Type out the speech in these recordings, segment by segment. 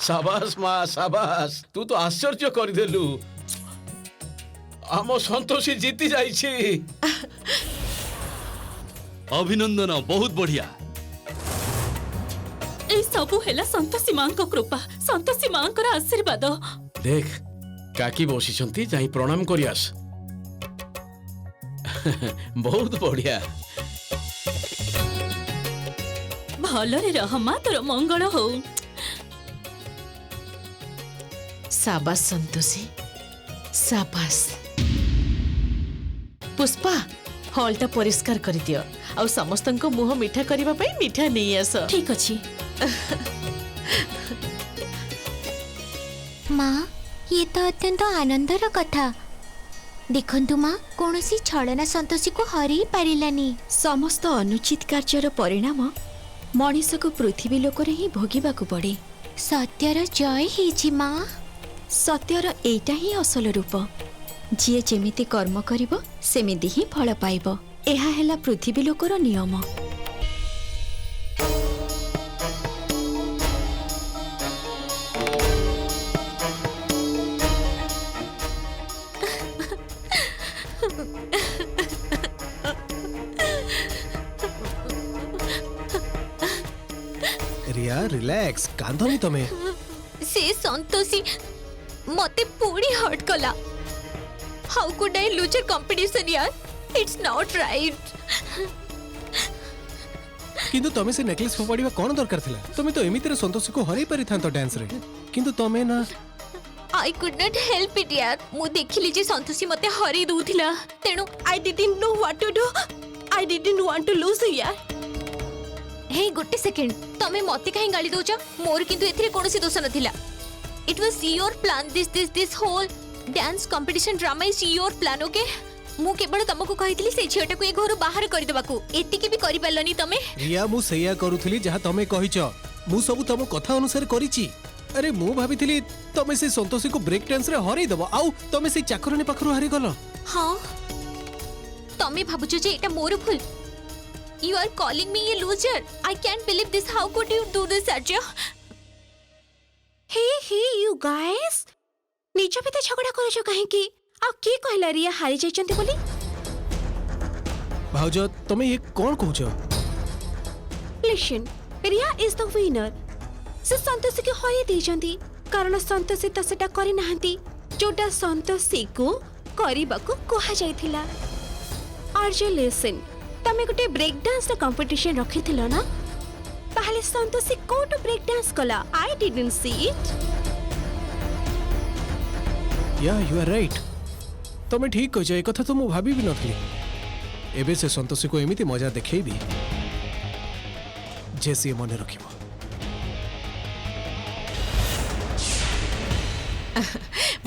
शाबाश माँ शाबाश तू तो आश्चर्य कर देलु आम संतोषी जीती जाइछि। अभिनंदन बहुत बढ़िया। ए सबु हेला संतोषी मां को कृपा संतोषी मां को आशीर्वाद। देख काकी बसिछंती जाई प्रणाम करियास। बहुत बढ़िया। भलरे रह मां तोर मंगल हो। शाबाश संतोषी शाबाश। पुष्पा हॉलटा परिष्कार कर दियो और समस्तंको मुह मिठा करिबा पई मिठा नहीं आस। ठीक अछि माँ ये तो अत्यंत आनंदर कथा। देखंतु माँ कौनसी छलना संतोषी को हरि पारिलानी। समस्त अनुचित कार्यर परिणाम मनीष को पृथ्वी लोक ही भोगिबा को पड़े। सत्यर जय हेछि माँ। सत्यर एटा ही असल रूप। जी जेमिति कर्म करिवो सेमिति ही फल पाइबो। एहा हेला पृथ्वी लोकर नियम। रिया रिलैक्स कांधमी तमे। से संतोषी मते पूरी हर्ट कला। How could I lose a competition यार। It's not right. किंतु तमे से नेकलेस फोपाड़ीबा कोन दरकार थिला। तमे तो एमितिरे संतोषी को हरै पारि थांतो डांस रे। किंतु तमे ना I could not help it यार। मु देखिली जे संतोषी मते हरै दूथिला तेनु I didn't know what to do. I didn't want to lose यार। हे गोटे सेकंड तमे मते काहे गाली दोछ। मोर किंतु एथिरे कोनोसी दोष नथिला। It was your plan. This whole dance competition drama is your plan okay. मु केवल तुमको कहितली से झियोटा को ए घर बाहर कर देबाकू। एतिकी भी करि पालनी तमे। रिया मु सैया करूथली जहा तमे कहिछ। मु सब तम कथा अनुसार करिछि। अरे मु भाबिथली तमे से संतोषी को ब्रेक डांस रे हरै दबो आउ तमे से चाकरनी पाखरु हारि गलो। हां तमे भाबुछ जे एटा मोर भूल। You are calling me a loser. I can't believe this. How could you do this, Arjun? Hey you guys निज भी झगड़ा करूछ काहे की। आ की कहला रिया हारि जाइचंती बोली। भाउज तमे ये कोन कहूछ। Listen Riya is the winner. से संतोषी के हरि देइचंती कारण संतोषी त सेटा करि नाहंती जोटा संतोषी को करिबाकू कोहा जाइथिला। आरजे लिसन तमे गोटे ब्रेक डांस रे कंपटीशन रखिथिलो ना। पहले संतोषी कोटो ब्रेक डांस कला। I didn't see it. या यू आर राइट। तमे ठीक कहछ। ए कथा तो मु भाबी भी नथली। एबे से संतोषी को एमिति मजा देखैबी जेसी मने रखिबो।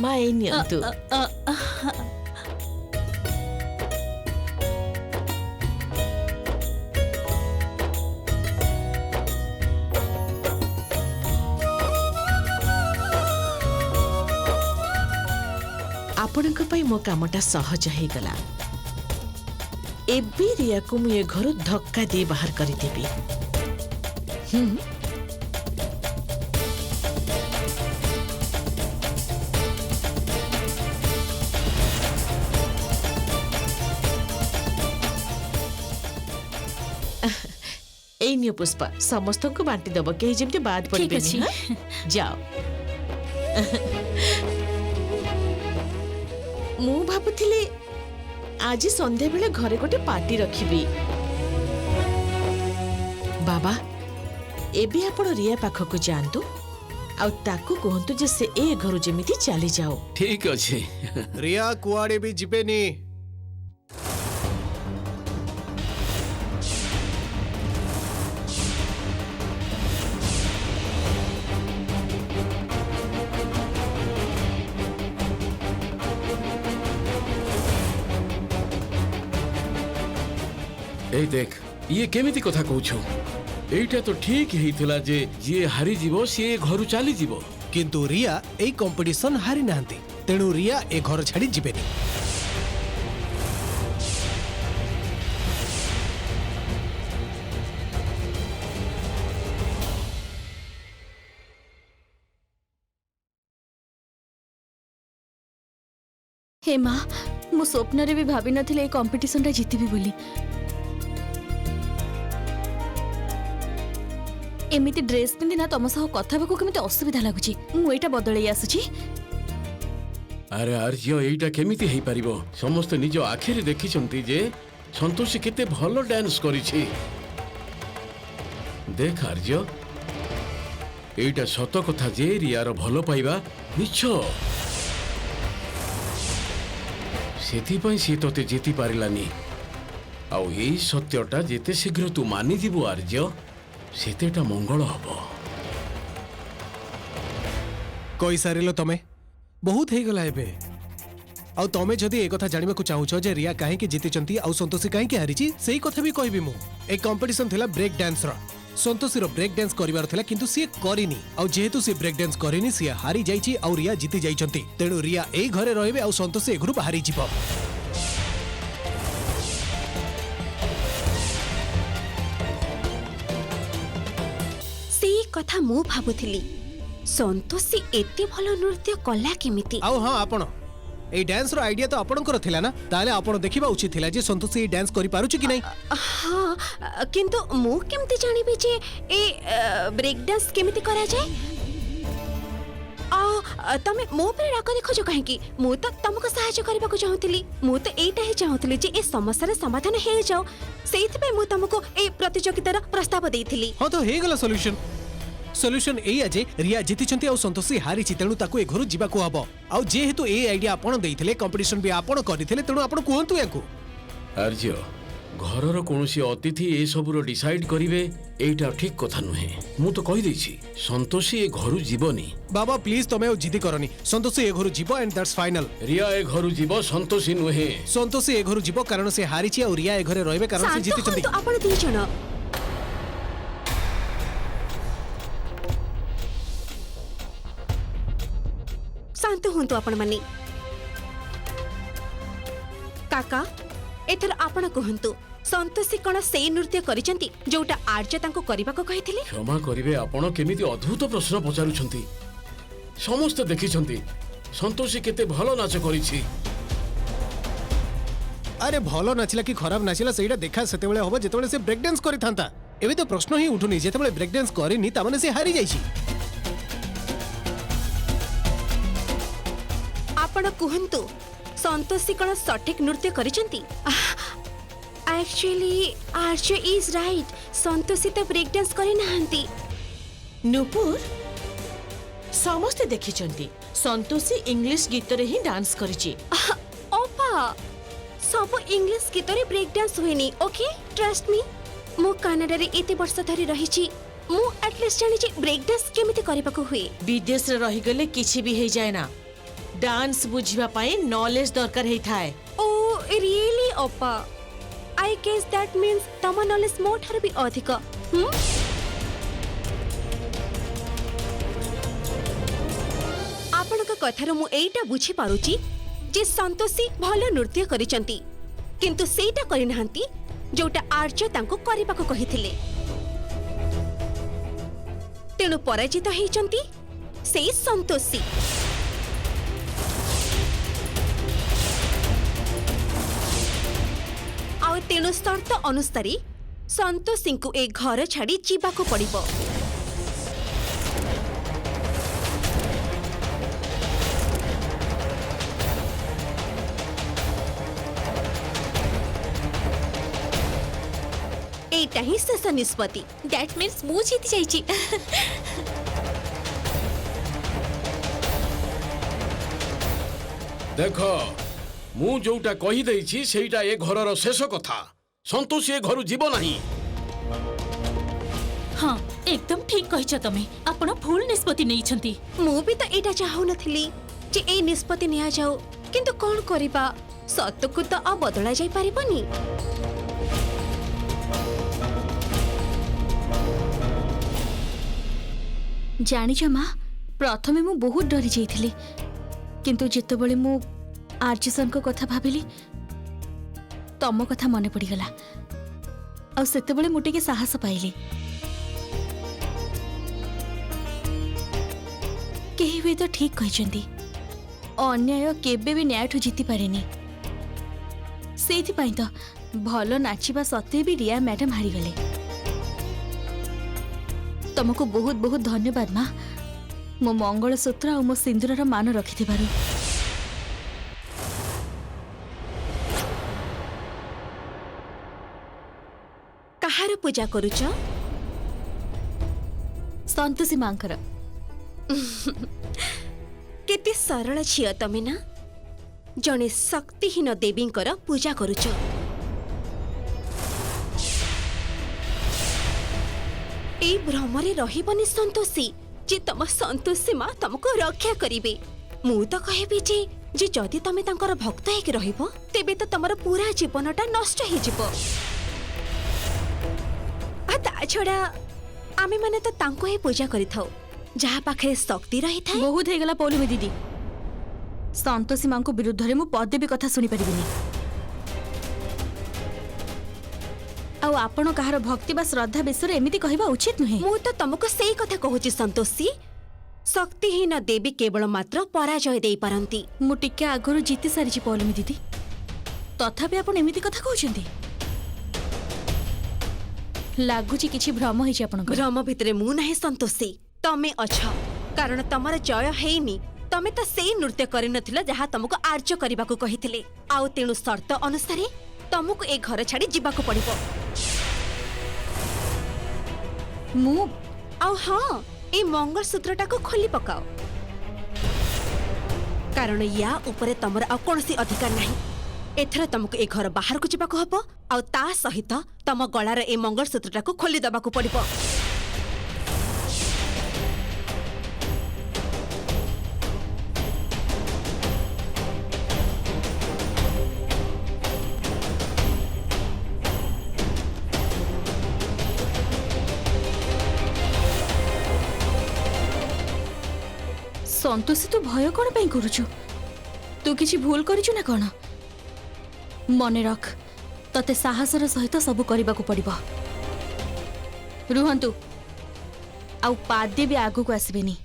मां ए नियंतु। आपणक पई मो कामटा सहज हे गला। एबी रिया को मु ए घर धक्का दे बाहर करि देबी। ए नियो पुष्पा समस्त को बांटी दब के जेमते बाद पड़ी बेनी। जाओ मु भाबुथिले आज संध्या बेले घरे गोटे पार्टी रखिबी। बाबा एबे आपण रिया पाखकु जानतु आ ताकू कहंतु जे से ए घर जेमिति चली जाओ। ठीक अछि। रिया कुआडे भी जिबेनी। ए देख ये केमिति कथा कहूछु। एटा तो ठीक हेइथिला जे जे हारि जीवो से घर चली जीवो। किंतु रिया ए कंपटीशन हारि नाहंती तेणु रिया ए घर छाड़ी जिबेनी। हे माँ मु स्वप्न भी भाभी नथिले ए कंपटीशन टा जीतबी बोली एमिति ड्रेस पिंधिना तुम सह कथा बाकू केमिति असुविधा लागुची मु एटा बदलई आसुची अरे आर्य एटा केमिति हेई परिबो समस्त निज आखिरे देखिचंती जे संतोषी केते भलो डांस करिछि देख आर्य एटा सत कथा जे रियार भलो पाइबा मिछ सेथि पई से तोते जीति पारिलानी आउ एई सत्यटा जेते शीघ्र तू मानि दिबो आर्य सेतेटा मंगल हबो कई सारिलो तमे बहुत हे गला एबे आउ तमे जदी ए कथा जानिबा को चाहुछो जे रिया काहे के जीतिचंती आउ संतोषी काहे के हारिची सेही कथा भी कहबी मु ए कंपटीशन थिला ब्रेक डांस रो संतोषी रो ब्रेक डांस करिवार थिला किंतु सी करिनी आउ जेहेतु सी ब्रेक डांस करिनी सी हारी जाईची आउ रिया जीति जाईचंती तेनु रिया ए घरे रहबे आउ संतोषी ए घरु बाहरी जिवो सेही कथा मु भाबुथिली संतोषी एते भलो नृत्य कला केमिति आउ हां आपण ए डांस रो आइडिया तो आपणकर थिला ना ताले आपण देखिबा उचित थिला जे संतोषी ए डांस करि पारुची कि नै हाँ किंतु मु केमिति जानिबि जे ए ब्रेक डांस केमिति करा जाय तमे मो पर राग देखो काहे कि मु तो तुमको सहायता करबा को चाहूतिली मु तो एटा ही चाहूतिली जे ए समस्या रे समाधान हे जाओ सेइथ पे मु तुमको ए प्रतियोगितार प्रस्ताव देइथिली हां तो हे गला सॉल्यूशन ए अजे रिया जीतिचंती आउ संतोषी हारिची तेणु ताकू ए घरु जिबा को हबो आउ जेहेतु ए आइडिया आपण देइथिले कंपटीशन भी आपण करिथिले तेणु आपण कोहंतु याकू आर्य घरर कोनोसी अतिथि ए सबुरो डिसाइड करिवे एटा ठीक कथा नुहे मु तो कहि दैछि संतोषी ए घरु जीवनी बाबा प्लीज तमे ओ जिदी करनी संतोषी ए घरु जीवो एंड दैट्स फाइनल रिया ए घरु जीव संतोषी नुहे संतोषी ए घरु जीवो कारण से हारिची आउ रिया ए घरे रहबे कारण से जीतिचंती तो आपण दी जण शांत हुंतु आपण माने काका एथर आपण कहंतु संतोषी कोन सेई नृत्य करिसंती जोटा आर्य तांको करबा को कहिथिले क्षमा करिवे आपण केमिति अद्भुत प्रश्न पचारुछंती समस्त देखिछंती संतोषी केते भलो नाच करिछि अरे भलो नाचिला कि खराब नाचिला सेइडा देखा सेतेबेले होबो जेतेबेले से ब्रेक डांस करि थांता एबे तो प्रश्न ही उठुनी जेतेबेले ब्रेक डांस करिनी ता माने से हारि जाइछि आपण कहंतु संतोषी कोन सठिक नृत्य करिसंती actually Arya is right Santoshi तो ब्रेक डांस करि नाहंती नुपुर समस्त देखिचंती संतोषी इंग्लिश गीत रे ही डांस करिची ओपा सब इंग्लिश गीत रे ब्रेक डांस होइनी ओके ट्रस्ट मी मु कनाडा रे एते वर्ष धरि रहिची मु एटलीस्ट जानि जे ब्रेक डांस केमिति करबाको हुए विदेश रे रहि गले किछि भी हे जाय ना डांस बुझिबा पाए नॉलेज दरकार हे थाए ओ रियली ओपा आई गेस दैट मींस तम नॉलेज मोर थार भी अधिक आपनका कथार मु एटा बुझी पारुची जे संतोषी भलो नृत्य करिसंती किंतु सेटा करि नाहंती जोटा आर्य तांको करिबाको कहिथिले तेणु पराजित हेइचंती सेई संतोषी आउ तेणु शर्त अनुसार संतोषी को ए घर छाड़ी जीवाको पड़िबो एटा ही शेष निष्पत्ति दैट मीन्स मु जीति जाइची देखो मु जोटा कहि दैछि सेटा ए घरर शेष कथा संतोषी ए घरु जीव नाही हाँ एकदम ठीक कहिछ तमे आपण भूल निष्पत्ति नेइछंती मु भी तो एटा चाहू नथिली जे ए निष्पत्ति निया जाऊ किंतु कोन करिबा सत्य तो आ बदला जाई परिबनी जानिछ माँ प्रथमे मु बहुत डरी जाइथिली किंतु जेतेबेले मु आर्य सर को कथा भाबिली तम कथा मने पड़ीगला आ सेतेबेले मु टिके साहस पाइली केही भी तो ठीक कहिचंती अन्याय केबे भी न्यायठू जीति पारेनी सेइथिपाई तो भलो नाचिबा सत्वे भी रिया मैडम हारी गले। तुमको बहुत बहुत धन्यवाद माँ मो मंगलसूत्र और मो सिंदूर मान रखि काहार पूजा करूच? संतोषी मांकर। केते सरल झियो तमे ना जने शक्तिहीन देवींकर पूजा करूच। ए भ्रमरे रहिबनी संतोषी जे तम संतोषी माँ तुमको रक्षा करिवे। मु तो कहबी जे जदि तमे तांकर भक्त हेक रहिबो तेबे तो तमर पूरा जीवनटा नष्ट हे जिवो। आ ता छडा आमे माने तो तांको ही पूजा करिथाउ जहा पाखे शक्ति रही था। बहुत हेगला पौलमी दीदी संतोषी मां को विरुद्ध रे मु पदे भी कथा सुनी परिबिनी। आ आपण कहार भक्ति बा श्रद्धा विषय एमिति कहबा उचित नुहे। मु तो तुमको सही कथा कहूची संतोषी शक्तिहीन देवी केवल मात्र पराजय देई पारंती। मु टिके आगरो जीति सारिची पौलमी दीदी तथापि आपण एमिति कथा कहउछंती लागुची किछि भ्रम हिची आपण भ्रम भितरे मु नाही संतोषी तमे अछ कारण तमर जय हेइनी। तमे तो सेई नृत्य करि नथिला जहा तुमको आर्ज करबाको कहिथिले आउ तेनु शर्त अनुसार तुमको ए घर छाडी जिबाको पड़िबो। मु आउ हां ए मंगलसूत्रटा को खोली पकाओ कारण या ऊपर तमर आ कोनसी अधिकार नाही। एथरा तुमको ए घर बाहर को जिबाको हबो आउ ता सहित तम गळार ए मंगलसूत्रटा को खोली दबाको पड़िबो। संतोषी तू भय कौन पे करुचु? तू किछि भूल करिचु ना कौन? मने रख तते साहसर सहित सब करबाकू पड़िबो। रुहंतु आउ पादे भी आगु को आसबेनी।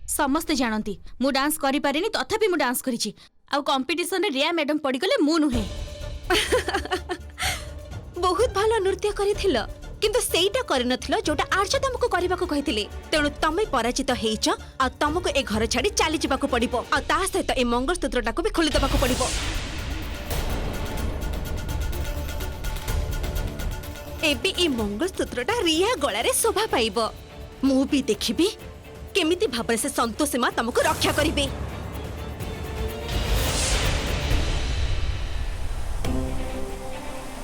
समस्ते जानती मु डांस करि पारेनी तथापि मु डांस करिछि। आउ कंपटीशन रे रिया मैडम पड़ी गले मु नुहे। बहुत भलो नृत्य करिथिल किंतु सेईटा करनथिल जोटा आर्ज तुमको करबाको कहिथिले तेणु तमे पराजित हेइछ आ तुमको ए घर छाडी चली जिबाको पड़िबो आ ता सहित ए मंगलसूत्रटा को भी खोली दबाको पड़िबो। एबे ए मंगलसूत्रटा रिया गळारे शोभा पाइबो। मु भी देखिबी केमिति भाबरे से संतोषी मां तुमको रक्षा करिवे।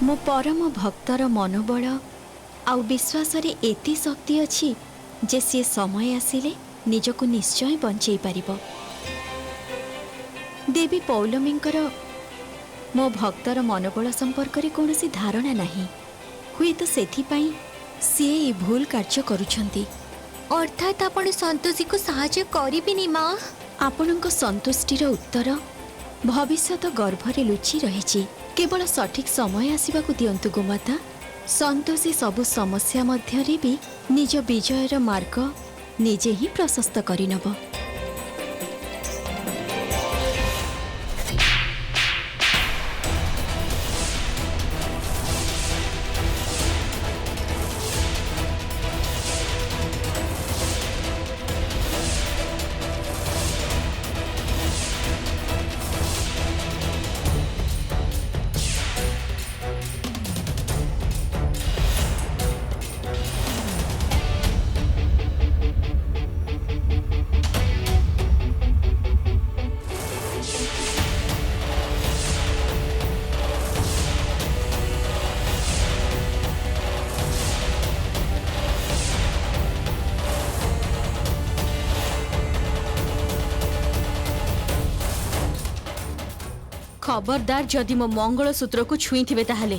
मो परम भक्तर मनोबल आउ विश्वास रे एति शक्ति अछि जे से समय आसिले निजको निश्चय बंचई पारिबो। देवी पौलमींकर मो भक्तर मनोबल संपर्क रे कोनोसी धारणा नाही हुए तो सेथिपाई से ए भूल कार्य करूछंती। अर्थात आपण संतोषी को साहाय्य करिबिनी माँ। आपणक संतुष्टिर उत्तर भविष्यत गर्भरे लुचि रहिछि। केवल सठिक समय आसिबाकू दियंतु गोमाता। संतोषी सबु समस्या मध्यरे भी निज विजयर मार्ग निजे ही प्रशस्त करिनब। खबरदार जदि मो मंगलसूत्र को छुई थिबे ताहले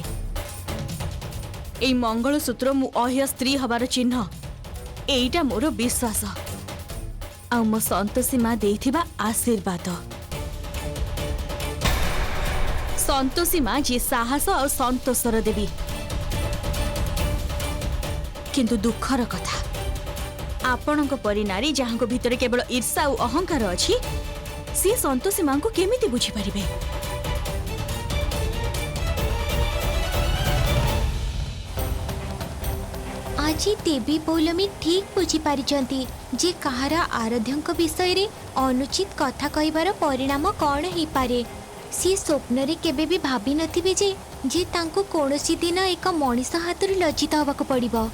एई मंगलसूत्र मु अह्य स्त्री हबार चिन्ह एईटा मोर विश्वास आ मो संतोषी मां देथिबा आशीर्वाद। संतोषी मां जे साहस और संतोषर देवी किंतु दुखर कथा आपणक परी नारी जहां भीतर केवल ईर्षा और अहंकार अछि सी संतोषी मां को केमिति बुझी परिबे? आज देवी पौलमी ठीक बुझी पारिचंती जे कहार आराध्यंक विषय रे अनुचित कथा कहिबार परिणाम कौन ही पारे। सी स्वप्न रे केबे भी भाबी नथिबे जे तांको कोनोसी दिन एक मनीष हाथरु लज्जित होबाक पड़िबो।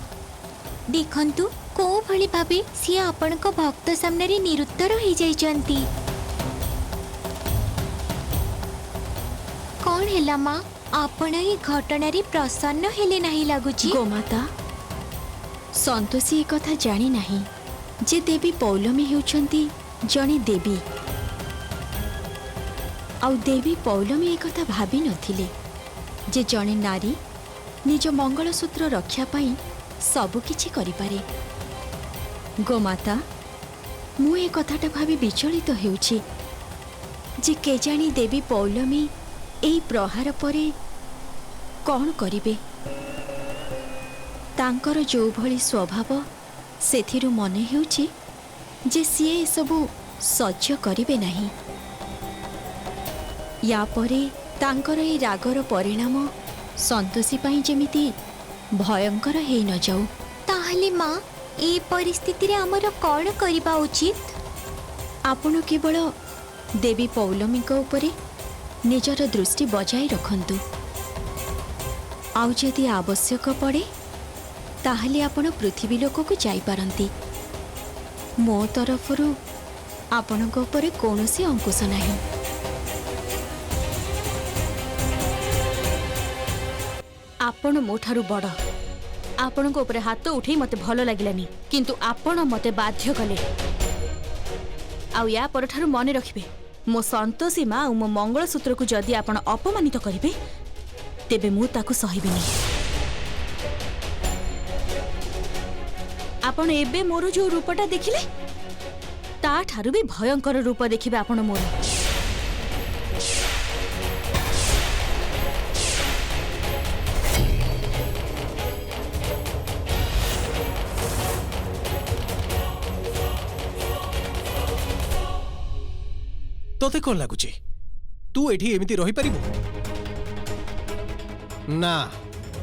देखंतु को भली भाबे सी आपणक भक्त सामने रे निरुत्तर हो जाइचंती। कौन हैला मां आपण ही घटना रे प्रसन्न हेले नाही लागुची? गोमाता संतोषी एक कथा जानी नाही जे देवी पौलमी हेउचंती जणी देवी। आउ देवी पौलमी एक कथा भाबी नथिले जे जणे नारी निज मंगलसूत्र रक्षा पाई सब किछि करि पारे। गोमाता मु ए कथाटा भाबी विचलित हेउछि जे केजाणी देवी पौलमी एई प्रहार परे कौन करिबे। तांकर जो भली स्वभाव सेथिरु मने हेउछि जे सिए सबु सह्य करिबे नाही। या परे तांकर ए रागर परिणाम संतोषी पाई जेमिति भयंकर हेई न जाऊ। ताहले मां ए परिस्थिति रे हमर कौन करिबा उचित? आपण केवल देवी पौलमी को उपरे निजर दृष्टि बजाई रखंतु। आउ जदि आवश्यक पड़े ताहले आपण पृथ्वी लोक को जाई पारंती। मो तरफरु आपण को उपरे कोनोसी अंकुश नाही। आपण मोठारु बड़ आपण को उपरे हाथ उठे मते भल लागिलानी किंतु आपण मते बाध्य कले। आउ या परठारु मने रखिबे मो संतोषी मां और मो मंगलसूत्र को जदि आपण अपमानित करिवे तेबे मु ताकु सहिबिनी। आपण एबे मोर जो रूपटा देखिले ता ठारु भी भयंकर रूप देखिबे आपण मोर। तोते कौन लगुची तू एठी एमिति रही पारिबो ना?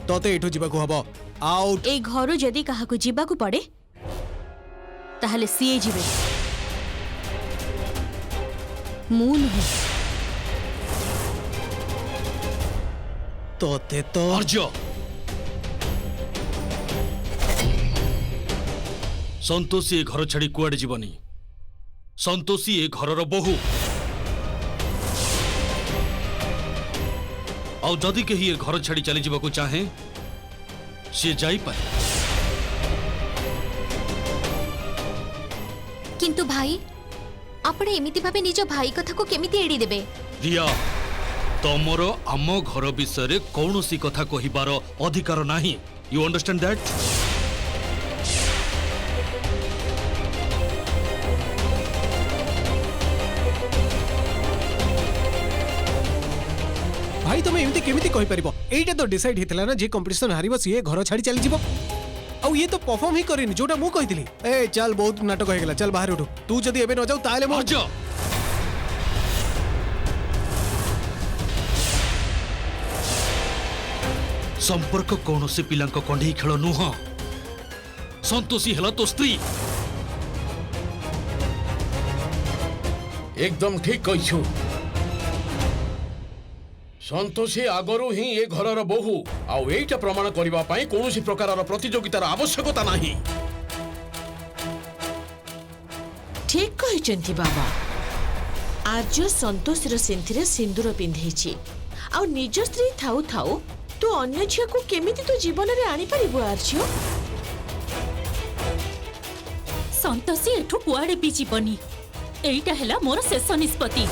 तोते एठो जीवाकू हबो आउट। ए घरु जदि काहाकू जीवाकू पड़े ताहले सीए जीवे मु नहीं। तोते तो अर्ज संतोषी ए घर छाड़ी कुआडे जीवनी। संतोषी ए घरर बहु आउ जदि कही ए घर छाड़ी चली जावाकू चाहे सी जाई पारे। किंतु भाई आपण एमिति भाबे निज भाई कथा को केमिति एड़ी देबे? रिया तमर आम घर विषय रे कौनसी कथा कहिबार अधिकार नाही। You understand that? भाई तुम एमती केमिति कहि परिबो? एइटा तो डिसाइड हेतला ना जे कंपटीशन हारिबो सिए घर छाड़ी चली जीवो। आउ ये तो परफॉर्म ही करिनी जोटा मु कहितली। ए चल बहुत नाटक हो गेला, चल बाहर उठो। तू जदी एबे न जाऊ ताले मो अर्ज संपर्क कौनसी पिलांक कंढेई खेल नुह। संतोषी हेला तो स्त्री। एकदम ठीक कहिछु। संतोषी आगरू ही ए घरर बहु आउ एइटा प्रमाण करिबा पई कोनोसी प्रकारर प्रतियोगितार आवश्यकता नाही। ठीक कहिचंती बाबा। आज संतोषीर सेंथिरे सिंदूर पिंधेछि आ निज स्त्री थाउ थाउ तू अन्य झिया को केमिति तो जीवन रे आनी परिबो आर्जियो? संतोषी एठू कुआडे भी जीवनी। एइटा हैला मोर शेष निष्पत्ति।